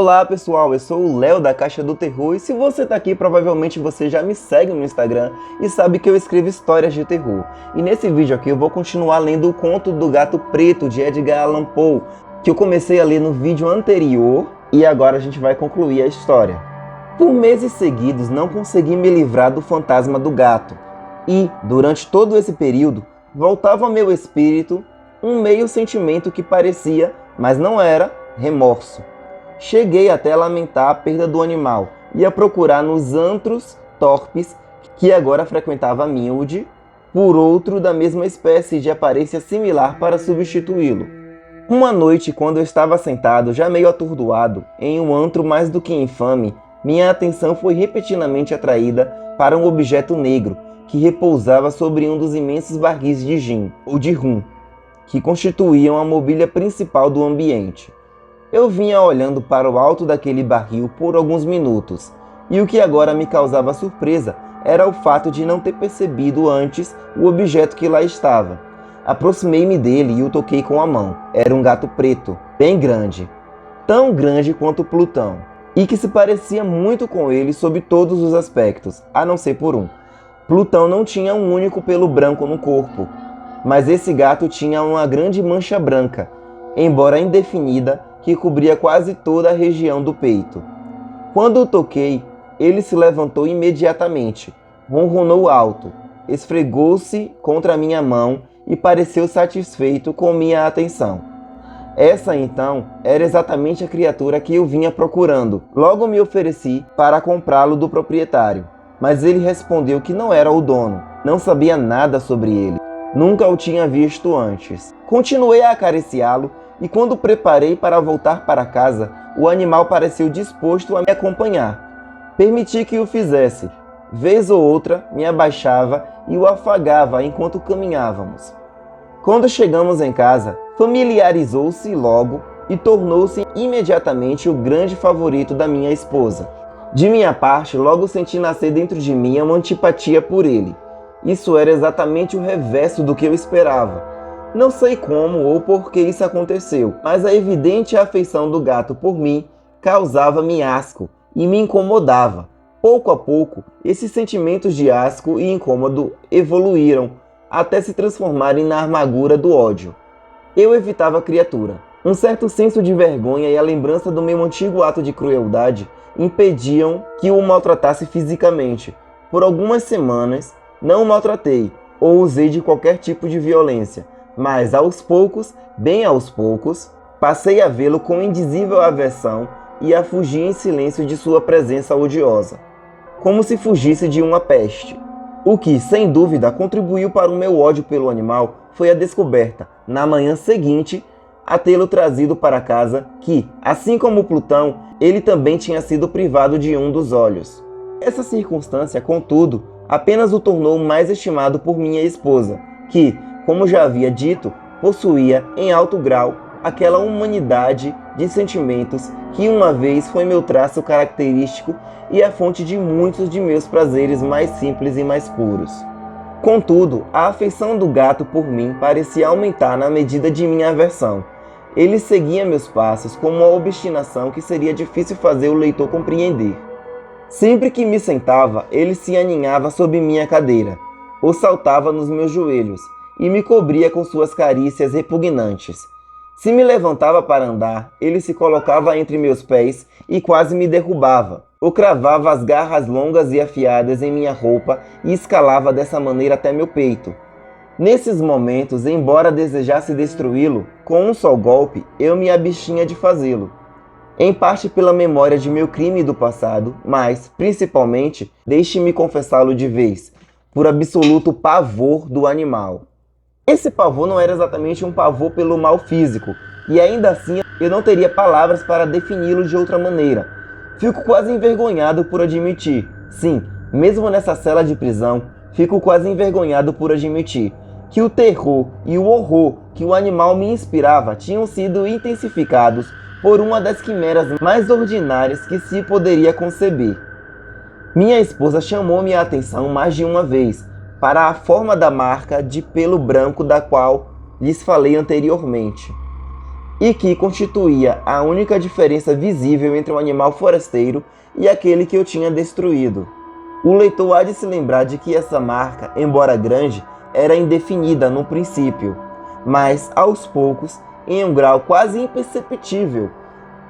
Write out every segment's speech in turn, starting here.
Olá pessoal, eu sou o Léo da Caixa do Terror e se você tá aqui provavelmente você já me segue no Instagram e sabe que eu escrevo histórias de terror. E nesse vídeo aqui eu vou continuar lendo o conto do Gato Preto de Edgar Allan Poe, que eu comecei a ler no vídeo anterior e agora a gente vai concluir a história. Por meses seguidos não consegui me livrar do fantasma do gato e, durante todo esse período, voltava ao meu espírito um meio sentimento que parecia, mas não era, remorso. Cheguei até a lamentar a perda do animal e a procurar nos antros torpes que agora frequentava miúde por outro da mesma espécie de aparência similar para substituí-lo. Uma noite, quando eu estava sentado, já meio atordoado, em um antro mais do que infame, minha atenção foi repentinamente atraída para um objeto negro que repousava sobre um dos imensos barris de gin, ou de rum, que constituíam a mobília principal do ambiente. Eu vinha olhando para o alto daquele barril por alguns minutos, e o que agora me causava surpresa era o fato de não ter percebido antes o objeto que lá estava. Aproximei-me dele e o toquei com a mão. Era um gato preto, bem grande, tão grande quanto Plutão, e que se parecia muito com ele sob todos os aspectos, a não ser por um. Plutão não tinha um único pelo branco no corpo, mas esse gato tinha uma grande mancha branca, embora indefinida, que cobria quase toda a região do peito. Quando o toquei, ele se levantou imediatamente, ronronou alto, esfregou-se contra minha mão e pareceu satisfeito com minha atenção. Essa, então, era exatamente a criatura que eu vinha procurando. Logo me ofereci para comprá-lo do proprietário, mas ele respondeu que não era o dono, não sabia nada sobre ele, nunca o tinha visto antes. Continuei a acariciá-lo e quando preparei para voltar para casa, o animal pareceu disposto a me acompanhar. Permiti que o fizesse. Vez ou outra, me abaixava e o afagava enquanto caminhávamos. Quando chegamos em casa, familiarizou-se logo e tornou-se imediatamente o grande favorito da minha esposa. De minha parte, logo senti nascer dentro de mim uma antipatia por ele. Isso era exatamente o reverso do que eu esperava. Não sei como ou por que isso aconteceu, mas a evidente afeição do gato por mim causava-me asco e me incomodava. Pouco a pouco, esses sentimentos de asco e incômodo evoluíram até se transformarem na amargura do ódio. Eu evitava a criatura. Um certo senso de vergonha e a lembrança do meu antigo ato de crueldade impediam que o maltratasse fisicamente. Por algumas semanas, não o maltratei ou usei de qualquer tipo de violência. Mas aos poucos, bem aos poucos, passei a vê-lo com indizível aversão e a fugir em silêncio de sua presença odiosa, como se fugisse de uma peste. O que, sem dúvida, contribuiu para o meu ódio pelo animal foi a descoberta, na manhã seguinte, a tê-lo trazido para casa, que, assim como Plutão, ele também tinha sido privado de um dos olhos. Essa circunstância, contudo, apenas o tornou mais estimado por minha esposa, que, como já havia dito, possuía em alto grau aquela humanidade de sentimentos que uma vez foi meu traço característico e a fonte de muitos de meus prazeres mais simples e mais puros. Contudo, a afeição do gato por mim parecia aumentar na medida de minha aversão. Ele seguia meus passos com uma obstinação que seria difícil fazer o leitor compreender. Sempre que me sentava, ele se aninhava sob minha cadeira, ou saltava nos meus joelhos, e me cobria com suas carícias repugnantes. Se me levantava para andar, ele se colocava entre meus pés e quase me derrubava, ou cravava as garras longas e afiadas em minha roupa e escalava dessa maneira até meu peito. Nesses momentos, embora desejasse destruí-lo, com um só golpe, eu me abstinha de fazê-lo. Em parte pela memória de meu crime do passado, mas, principalmente, deixe-me confessá-lo de vez, por absoluto pavor do animal. Esse pavor não era exatamente um pavor pelo mal físico, e ainda assim eu não teria palavras para defini-lo de outra maneira. Fico quase envergonhado por admitir, sim, mesmo nessa cela de prisão, fico quase envergonhado por admitir que o terror e o horror que o animal me inspirava tinham sido intensificados por uma das quimeras mais ordinárias que se poderia conceber. Minha esposa chamou minha atenção mais de uma vez para a forma da marca de pelo branco da qual lhes falei anteriormente. e que constituía a única diferença visível entre o animal forasteiro e aquele que eu tinha destruído. O leitor há de se lembrar de que essa marca, embora grande, era indefinida no princípio, mas aos poucos, em um grau quase imperceptível,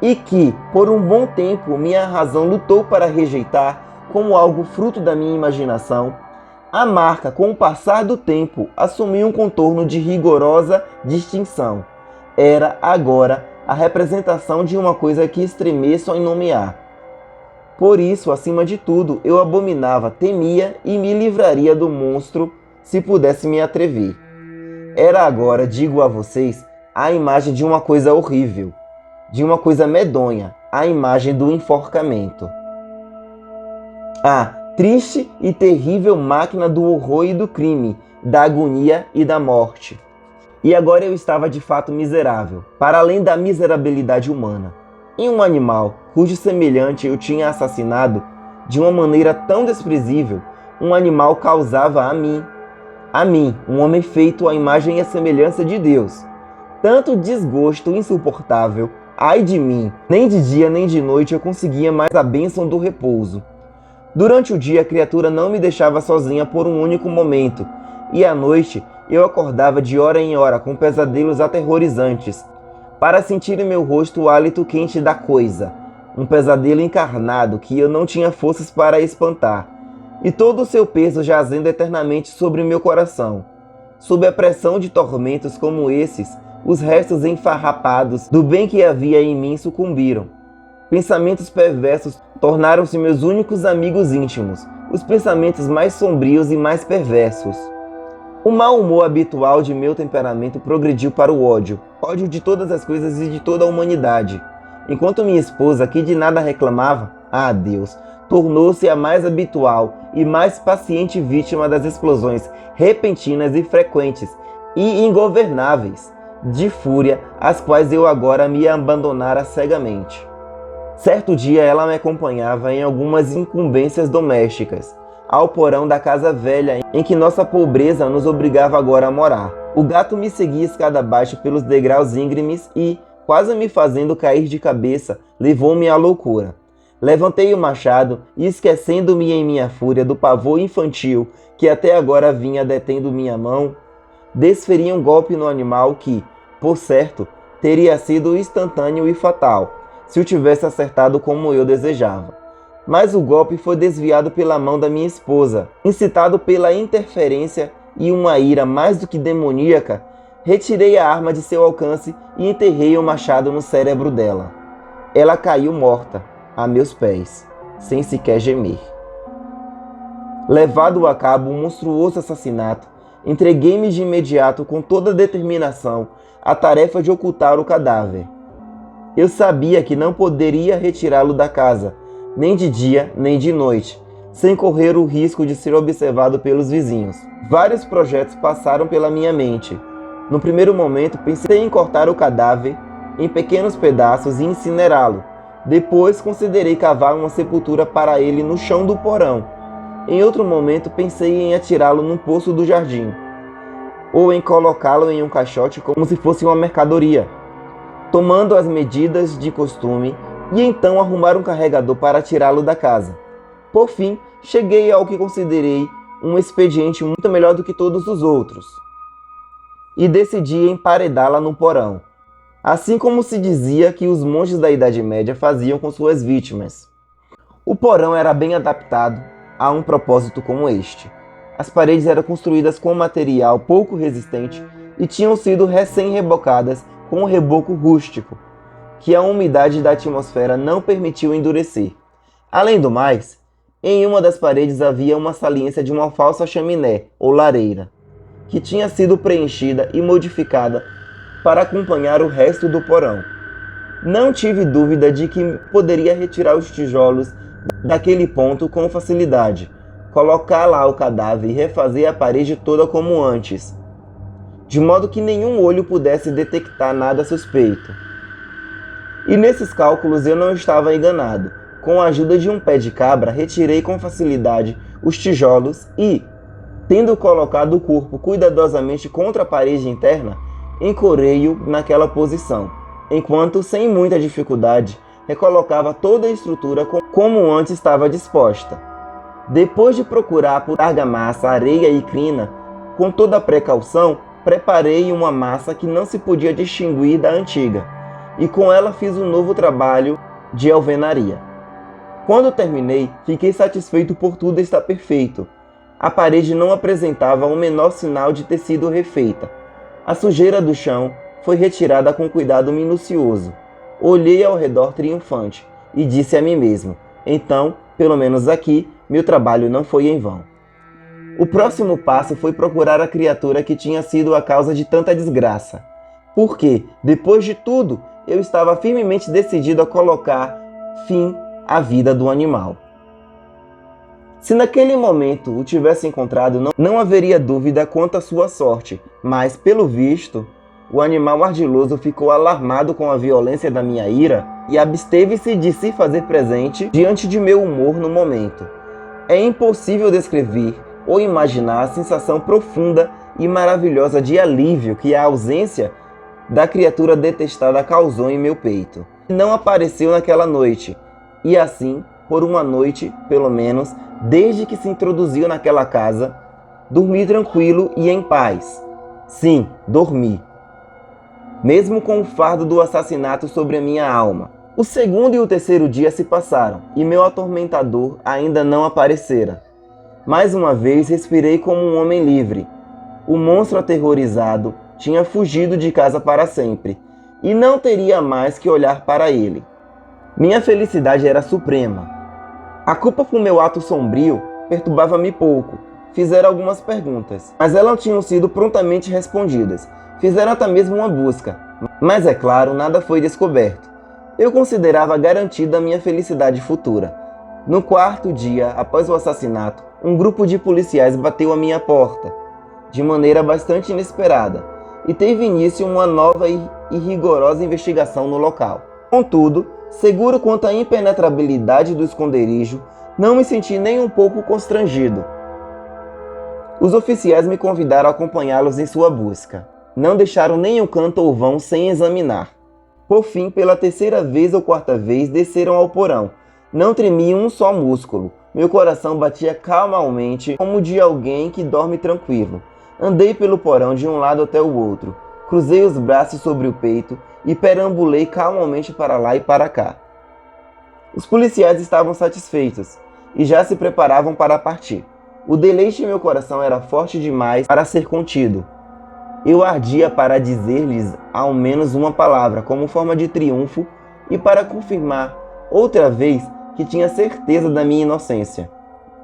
e que, por um bom tempo, minha razão lutou para rejeitar como algo fruto da minha imaginação, a marca, com o passar do tempo, assumiu um contorno de rigorosa distinção. Era, agora, a representação de uma coisa que estremeço em nomear. Por isso, acima de tudo, eu abominava, temia e me livraria do monstro se pudesse me atrever. Era agora, digo a vocês, a imagem de uma coisa horrível, de uma coisa medonha, a imagem do enforcamento. A triste e terrível máquina do horror e do crime, da agonia e da morte. E agora eu estava de fato miserável, para além da miserabilidade humana, em um animal cujo semelhante eu tinha assassinado de uma maneira tão desprezível. Um animal causava a mim, um homem feito à imagem e à semelhança de Deus, tanto desgosto insuportável. Ai de mim, nem de dia nem de noite eu conseguia mais a bênção do repouso. Durante o dia a criatura não me deixava sozinha por um único momento, e à noite eu acordava de hora em hora com pesadelos aterrorizantes, para sentir em meu rosto o hálito quente da coisa, um pesadelo encarnado que eu não tinha forças para espantar, e todo o seu peso jazendo eternamente sobre meu coração. Sob a pressão de tormentos como esses, os restos enfarrapados do bem que havia em mim sucumbiram. Pensamentos perversos tornaram-se meus únicos amigos íntimos, os pensamentos mais sombrios e mais perversos. O mau humor habitual de meu temperamento progrediu para o ódio de todas as coisas e de toda a humanidade. Enquanto minha esposa, que de nada reclamava, Deus, tornou-se a mais habitual e mais paciente vítima das explosões repentinas e frequentes e ingovernáveis de fúria, às quais eu agora me abandonara cegamente. Certo dia ela me acompanhava em algumas incumbências domésticas, ao porão da casa velha em que nossa pobreza nos obrigava agora a morar. O gato me seguia escada abaixo pelos degraus íngremes e, quase me fazendo cair de cabeça, levou-me à loucura. Levantei o machado e, esquecendo-me em minha fúria do pavor infantil que até agora vinha detendo minha mão, desferi um golpe no animal que, por certo, teria sido instantâneo e fatal, se o tivesse acertado como eu desejava. Mas o golpe foi desviado pela mão da minha esposa. Incitado pela interferência e uma ira mais do que demoníaca, retirei a arma de seu alcance e enterrei o machado no cérebro dela. Ela caiu morta, a meus pés, sem sequer gemer. Levado a cabo um monstruoso assassinato, entreguei-me de imediato com toda a determinação à tarefa de ocultar o cadáver. Eu sabia que não poderia retirá-lo da casa, nem de dia nem de noite, sem correr o risco de ser observado pelos vizinhos. Vários projetos passaram pela minha mente. No primeiro momento pensei em cortar o cadáver em pequenos pedaços e incinerá-lo. Depois considerei cavar uma sepultura para ele no chão do porão. Em outro momento pensei em atirá-lo num poço do jardim, ou em colocá-lo em um caixote como se fosse uma mercadoria, tomando as medidas de costume, e então arrumar um carregador para tirá-lo da casa. Por fim, cheguei ao que considerei um expediente muito melhor do que todos os outros, e decidi emparedá-la no porão, assim como se dizia que os monges da Idade Média faziam com suas vítimas. O porão era bem adaptado a um propósito como este. As paredes eram construídas com material pouco resistente e tinham sido recém-rebocadas com um reboco rústico, que a umidade da atmosfera não permitiu endurecer. Além do mais, em uma das paredes havia uma saliência de uma falsa chaminé ou lareira, que tinha sido preenchida e modificada para acompanhar o resto do porão. Não tive dúvida de que poderia retirar os tijolos daquele ponto com facilidade, colocar lá o cadáver e refazer a parede toda como antes, de modo que nenhum olho pudesse detectar nada suspeito. E nesses cálculos eu não estava enganado. Com a ajuda de um pé de cabra, retirei com facilidade os tijolos e, tendo colocado o corpo cuidadosamente contra a parede interna, encorei-o naquela posição. enquanto, sem muita dificuldade, recolocava toda a estrutura como antes estava disposta. Depois de procurar por argamassa, areia e crina, com toda a precaução, preparei uma massa que não se podia distinguir da antiga, e com ela fiz um novo trabalho de alvenaria. Quando terminei, fiquei satisfeito por tudo estar perfeito. A parede não apresentava o menor sinal de ter sido refeita. A sujeira do chão foi retirada com cuidado minucioso. Olhei ao redor triunfante e disse a mim mesmo: então, pelo menos aqui, meu trabalho não foi em vão. O próximo passo foi procurar a criatura que tinha sido a causa de tanta desgraça. Porque, depois de tudo, eu estava firmemente decidido a colocar fim à vida do animal. Se naquele momento o tivesse encontrado, não haveria dúvida quanto à sua sorte, mas, pelo visto, o animal ardiloso ficou alarmado com a violência da minha ira e absteve-se de se fazer presente diante de meu humor no momento. É impossível descrever ou imaginar a sensação profunda e maravilhosa de alívio que a ausência da criatura detestada causou em meu peito. Não apareceu naquela noite, e assim, por uma noite, pelo menos, desde que se introduziu naquela casa, dormi tranquilo e em paz. Sim, dormi. Mesmo com o fardo do assassinato sobre a minha alma. O segundo e o terceiro dia se passaram, e meu atormentador ainda não aparecera. Mais uma vez respirei como um homem livre. O monstro aterrorizado tinha fugido de casa para sempre, e não teria mais que olhar para ele. Minha felicidade era suprema. A culpa por meu ato sombrio perturbava-me pouco. Fizeram algumas perguntas, mas elas tinham sido prontamente respondidas. Fizeram até mesmo uma busca, mas é claro, nada foi descoberto. Eu considerava garantida a minha felicidade futura. No quarto dia após o assassinato, um grupo de policiais bateu à minha porta, de maneira bastante inesperada, e teve início uma nova e rigorosa investigação no local. Contudo, seguro quanto à impenetrabilidade do esconderijo, não me senti nem um pouco constrangido. Os oficiais me convidaram a acompanhá-los em sua busca. Não deixaram nenhum canto ou vão sem examinar. Por fim, pela terceira vez ou quarta vez, desceram ao porão. Não tremia um só músculo. Meu coração batia calmamente, como de alguém que dorme tranquilo. Andei pelo porão de um lado até o outro. Cruzei os braços sobre o peito e perambulei calmamente para lá e para cá. Os policiais estavam satisfeitos e já se preparavam para partir. O deleite em meu coração era forte demais para ser contido. Eu ardia para dizer-lhes ao menos uma palavra, como forma de triunfo e para confirmar outra vez que tinha certeza da minha inocência.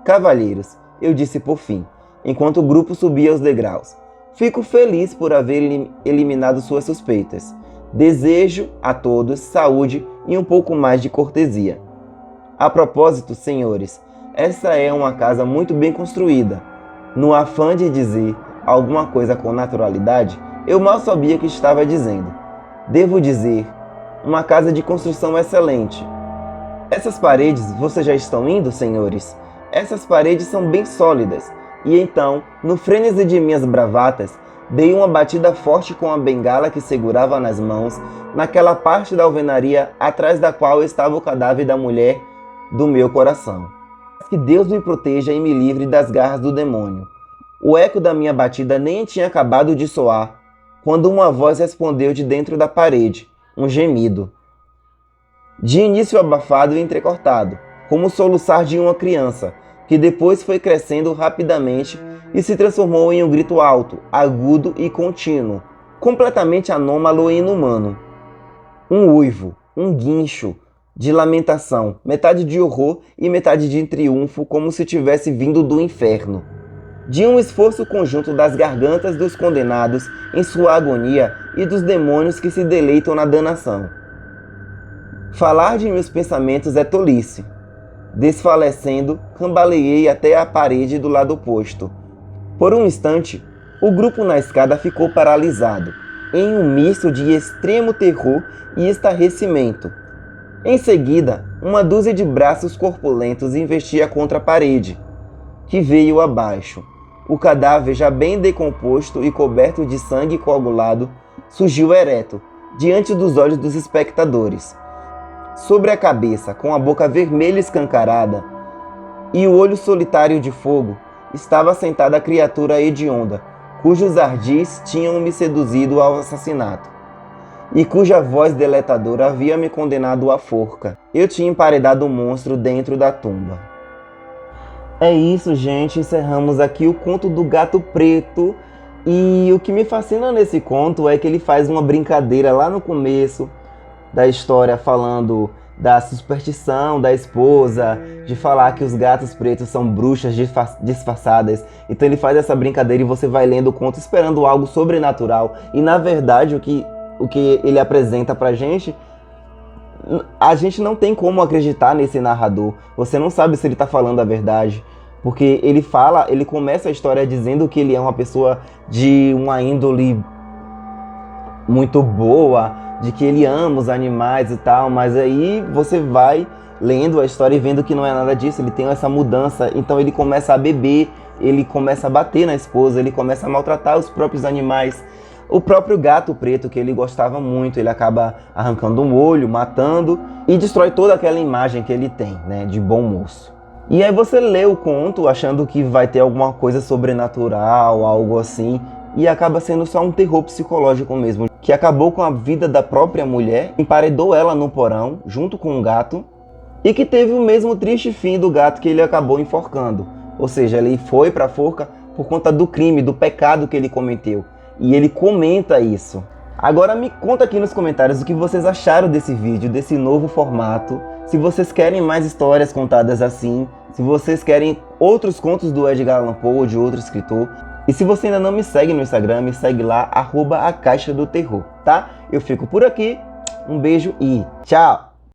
Cavalheiros, eu disse por fim, enquanto o grupo subia os degraus, fico feliz por haver eliminado suas suspeitas. Desejo a todos saúde e um pouco mais de cortesia. A propósito, senhores, essa é uma casa muito bem construída. No afã de dizer alguma coisa com naturalidade, eu mal sabia o que estava dizendo. Devo dizer, uma casa de construção excelente. Essas paredes, vocês já estão indo, senhores? Essas paredes são bem sólidas. E então, no frenesi de minhas bravatas, dei uma batida forte com a bengala que segurava nas mãos, naquela parte da alvenaria atrás da qual estava o cadáver da mulher do meu coração. Que Deus me proteja e me livre das garras do demônio. O eco da minha batida nem tinha acabado de soar, quando uma voz respondeu de dentro da parede, um gemido. De início abafado e entrecortado, como o soluçar de uma criança, que depois foi crescendo rapidamente e se transformou em um grito alto, agudo e contínuo, completamente anômalo e inumano. Um uivo, um guincho de lamentação, metade de horror e metade de triunfo, como se tivesse vindo do inferno. De um esforço conjunto das gargantas dos condenados em sua agonia e dos demônios que se deleitam na danação. Falar de meus pensamentos é tolice. Desfalecendo, cambaleei até a parede do lado oposto. Por um instante, o grupo na escada ficou paralisado, em um misto de extremo terror e estarrecimento. Em seguida, uma dúzia de braços corpulentos investia contra a parede, que veio abaixo. O cadáver, já bem decomposto e coberto de sangue coagulado, surgiu ereto, diante dos olhos dos espectadores. Sobre a cabeça, com a boca vermelha escancarada e o olho solitário de fogo, estava sentada a criatura hedionda, cujos ardis tinham me seduzido ao assassinato, e cuja voz deletadora havia me condenado à forca. Eu tinha emparedado o monstro dentro da tumba. É isso, gente. Encerramos aqui o conto do Gato Preto. E o que me fascina nesse conto é que ele faz uma brincadeira lá no começo da história, falando da superstição da esposa, de falar que os gatos pretos são bruxas disfarçadas. Então ele faz essa brincadeira e você vai lendo o conto esperando algo sobrenatural. E na verdade o que ele apresenta pra gente, a gente não tem como acreditar nesse narrador. Você não sabe se ele tá falando a verdade. Porque ele começa a história dizendo que ele é uma pessoa de uma índole muito boa, de que ele ama os animais e tal, mas aí você vai lendo a história e vendo que não é nada disso. Ele tem essa mudança, então ele começa a beber, ele começa a bater na esposa, ele começa a maltratar os próprios animais. O próprio gato preto, que ele gostava muito, ele acaba arrancando um olho, matando e destrói toda aquela imagem que ele tem, né, de bom moço. E aí você lê o conto achando que vai ter alguma coisa sobrenatural, algo assim, e acaba sendo só um terror psicológico mesmo, que acabou com a vida da própria mulher, emparedou ela no porão, junto com um gato, e que teve o mesmo triste fim do gato, que ele acabou enforcando. Ou seja, ele foi pra forca por conta do crime, do pecado que ele cometeu. E ele comenta isso. Agora me conta aqui nos comentários o que vocês acharam desse vídeo, desse novo formato. Se vocês querem mais histórias contadas assim, se vocês querem outros contos do Edgar Allan Poe ou de outro escritor. E se você ainda não me segue no Instagram, me segue lá, @acaixadoterror, tá? Eu fico por aqui, um beijo e tchau!